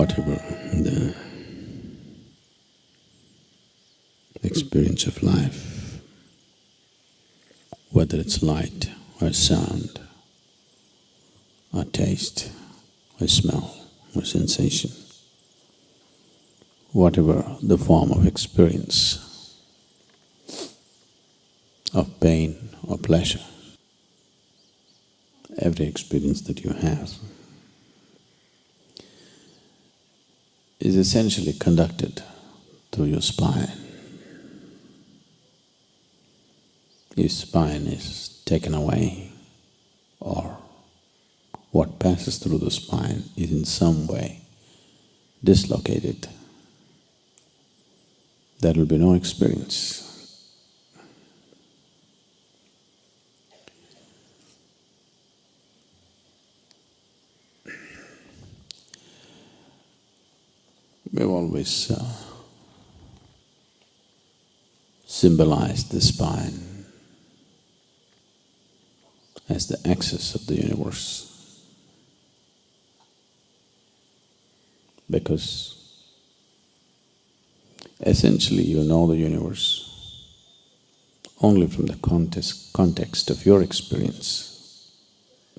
whatever the experience of life, whether it's light or sound or taste or smell or sensation, whatever the form of experience of pain or pleasure, every experience that you have is essentially conducted through your spine. If spine is taken away, or what passes through the spine is in some way dislocated, there will be no experience. We've always symbolized the spine as the axis of the universe, because essentially you know the universe only from the context of your experience.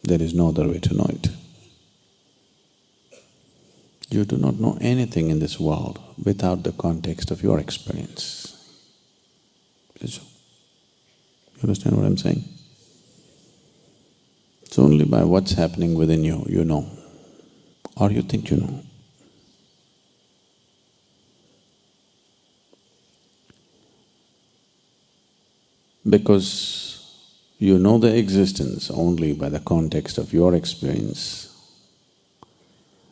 There is no other way to know it. You do not know anything in this world without the context of your experience. You understand what I'm saying? It's only by what's happening within you, you know, or you think you know. Because you know the existence only by the context of your experience,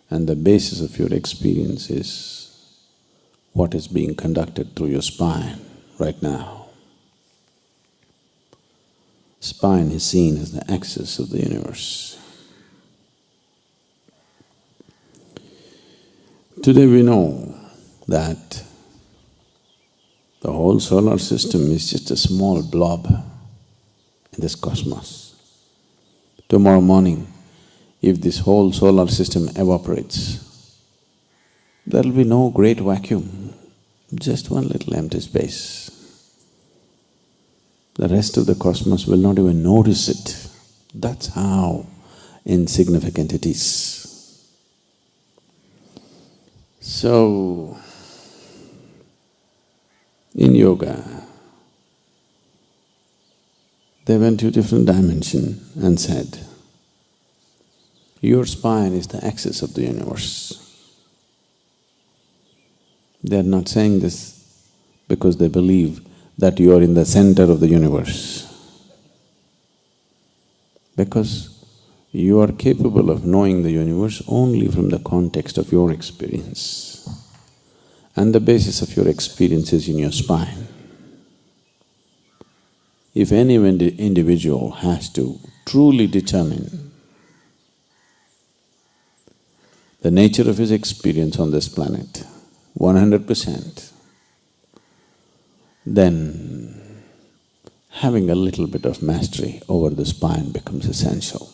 and the basis of your experience is what is being conducted through your spine right now. Spine is seen as the axis of the universe. Today we know that the whole solar system is just a small blob in this cosmos. Tomorrow morning, if this whole solar system evaporates, there will be no great vacuum, just one little empty space. The rest of the cosmos will not even notice it. That's how insignificant it is. So, in yoga, they went to a different dimension and said, your spine is the axis of the universe. They are not saying this because they believe that you are in the center of the universe. Because you are capable of knowing the universe only from the context of your experience. And the basis of your experience is in your spine. If any individual has to truly determine the nature of his experience on this planet, 100%, then having a little bit of mastery over the spine becomes essential.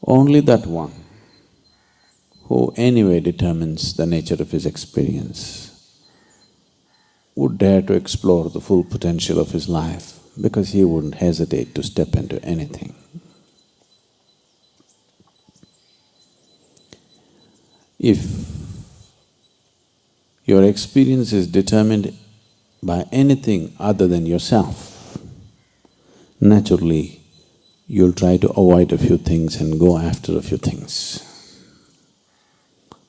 Only that one who anyway determines the nature of his experience would dare to explore the full potential of his life, because he wouldn't hesitate to step into anything. If your experience is determined by anything other than yourself, naturally you'll try to avoid a few things and go after a few things.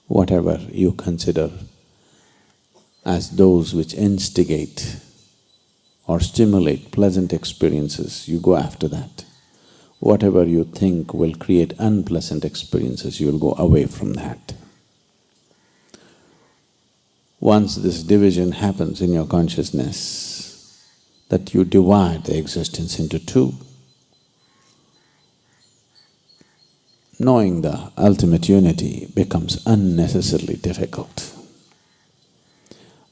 Whatever you consider as those which instigate or stimulate pleasant experiences, you go after that. Whatever you think will create unpleasant experiences, you'll go away from that. Once this division happens in your consciousness, that you divide the existence into two, knowing the ultimate unity becomes unnecessarily difficult.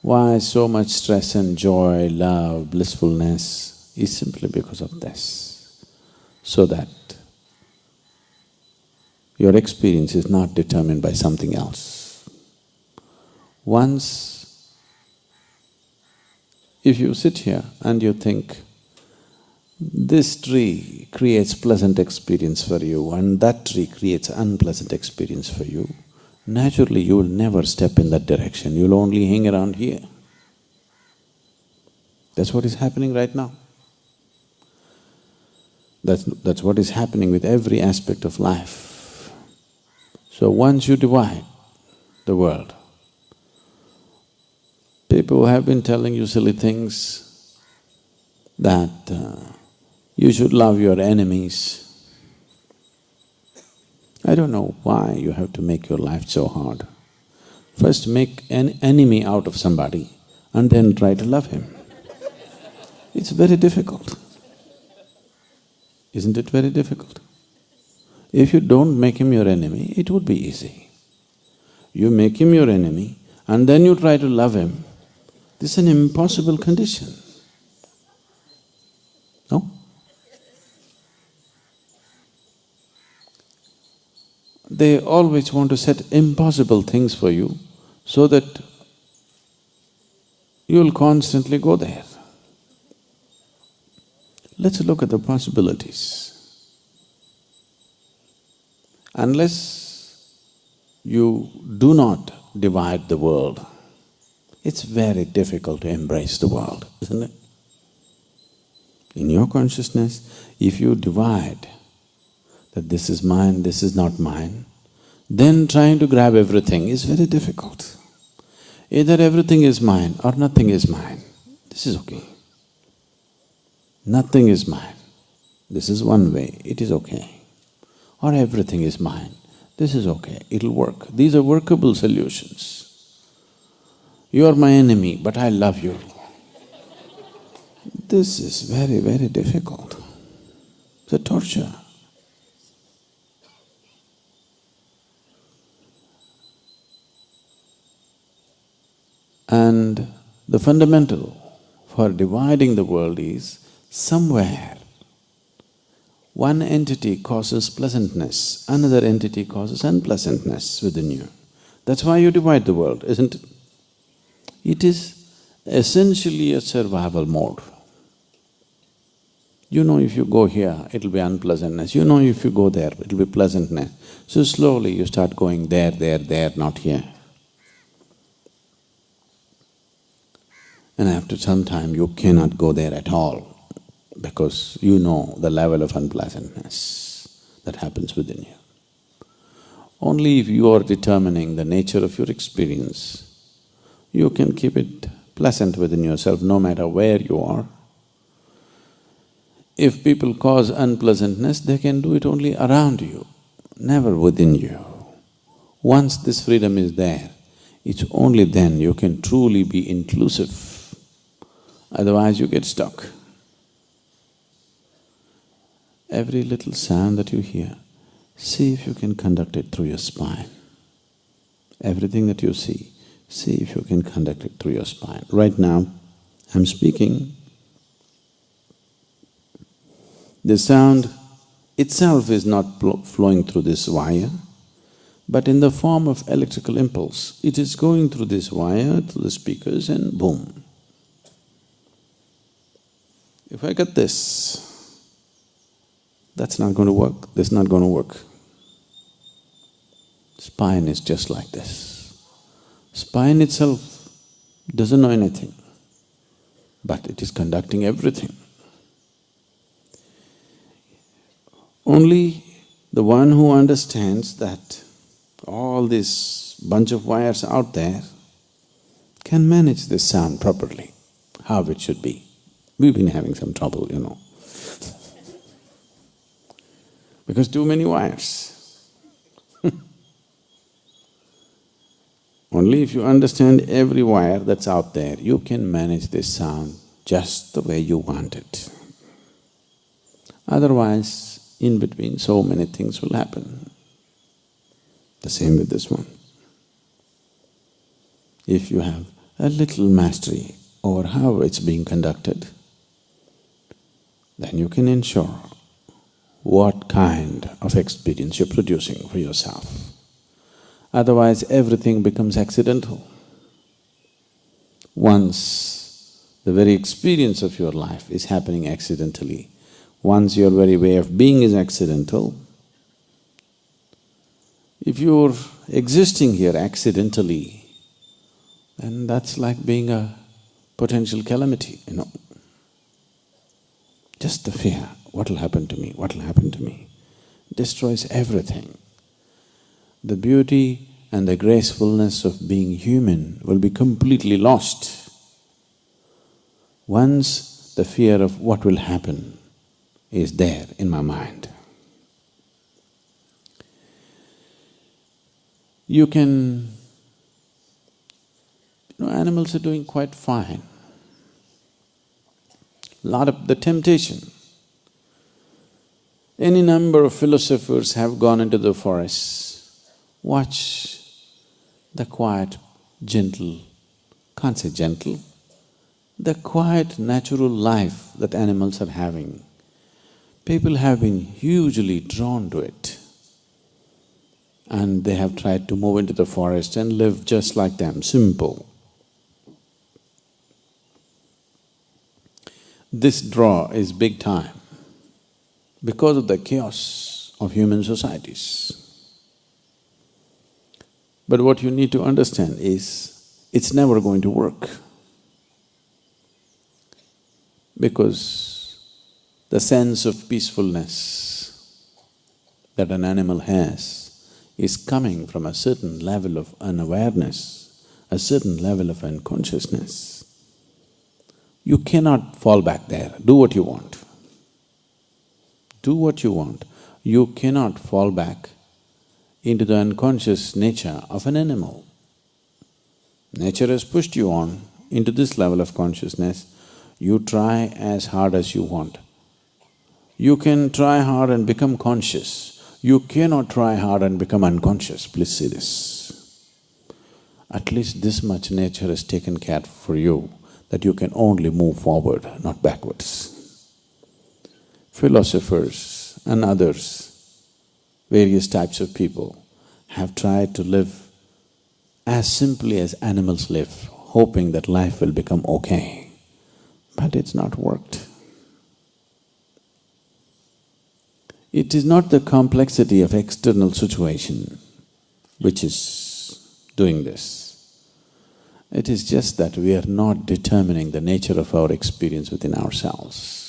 Why so much stress and joy, love, blissfulness is simply because of this, so that Your experience is not determined by something else. Once, if you sit here and you think, this tree creates pleasant experience for you and that tree creates unpleasant experience for you, naturally you will never step in that direction, you'll only hang around here. That's what is happening right now. That's what is happening with every aspect of life. So once you divide the world, people have been telling you silly things that you should love your enemies. I don't know why you have to make your life so hard. First make an enemy out of somebody and then try to love him. It's very difficult. Isn't it very difficult? If you don't make him your enemy, it would be easy. You make him your enemy and then you try to love him, this is an impossible condition. No? They always want to set impossible things for you so that you'll constantly go there. Let's look at the possibilities. Unless you do not divide the world, it's very difficult to embrace the world, isn't it? In your consciousness, if you divide that this is mine, this is not mine, then trying to grab everything is very difficult. Either everything is mine or nothing is mine, this is okay. Nothing is mine, this is one way, it is okay. Or everything is mine, this is okay, it'll work. These are workable solutions. You are my enemy, but I love you. This is very, very difficult. It's a torture. And the fundamental for dividing the world is somewhere one entity causes pleasantness, another entity causes unpleasantness within you. That's why you divide the world, isn't it? It is essentially a survival mode. You know if you go here, it'll be unpleasantness. You know if you go there, it'll be pleasantness. So slowly you start going there, not here. And after some time you cannot go there at all because you know the level of unpleasantness that happens within you. Only if you are determining the nature of your experience, you can keep it pleasant within yourself no matter where you are. If people cause unpleasantness, they can do it only around you, never within you. Once this freedom is there, it's only then you can truly be inclusive. Otherwise you get stuck. Every little sound that you hear, see if you can conduct it through your spine. Everything that you see if you can conduct it through your spine. Right now, I'm speaking. The sound itself is not flowing through this wire, but in the form of electrical impulse, it is going through this wire, through the speakers and boom. If I get this, that's not going to work, this is not going to work. Spine is just like this. Spine itself doesn't know anything, but it is conducting everything. Only the one who understands that all this bunch of wires out there can manage this sound properly, how it should be. We've been having some trouble, you know, because too many wires. Only if you understand every wire that's out there, you can manage this sound just the way you want it. Otherwise, in between so many things will happen. The same with this one. If you have a little mastery over how it's being conducted, then you can ensure what kind of experience you're producing for yourself. Otherwise, everything becomes accidental. Once the very experience of your life is happening accidentally, once your very way of being is accidental, if you're existing here accidentally, then that's like being a potential calamity, you know. Just the fear, what'll happen to me, what'll happen to me, destroys everything. The beauty and the gracefulness of being human will be completely lost once the fear of what will happen is there in my mind. Animals are doing quite fine. Lot of the temptation. Any number of philosophers have gone into the forests, watch the quiet, gentle, can't say gentle, the quiet natural life that animals are having. People have been hugely drawn to it, and they have tried to move into the forest and live just like them, simple. This draw is big time because of the chaos of human societies. But what you need to understand is, it's never going to work, because the sense of peacefulness that an animal has is coming from a certain level of unawareness, a certain level of unconsciousness. You cannot fall back there, do what you want. Do what you want. You cannot fall back into the unconscious nature of an animal. Nature has pushed you on into this level of consciousness, you try as hard as you want. You can try hard and become conscious, you cannot try hard and become unconscious, please see this. At least this much nature has taken care for you, that you can only move forward, not backwards. Philosophers and others, various types of people, have tried to live as simply as animals live, hoping that life will become okay. But it's not worked. It is not the complexity of external situation which is doing this. It is just that we are not determining the nature of our experience within ourselves.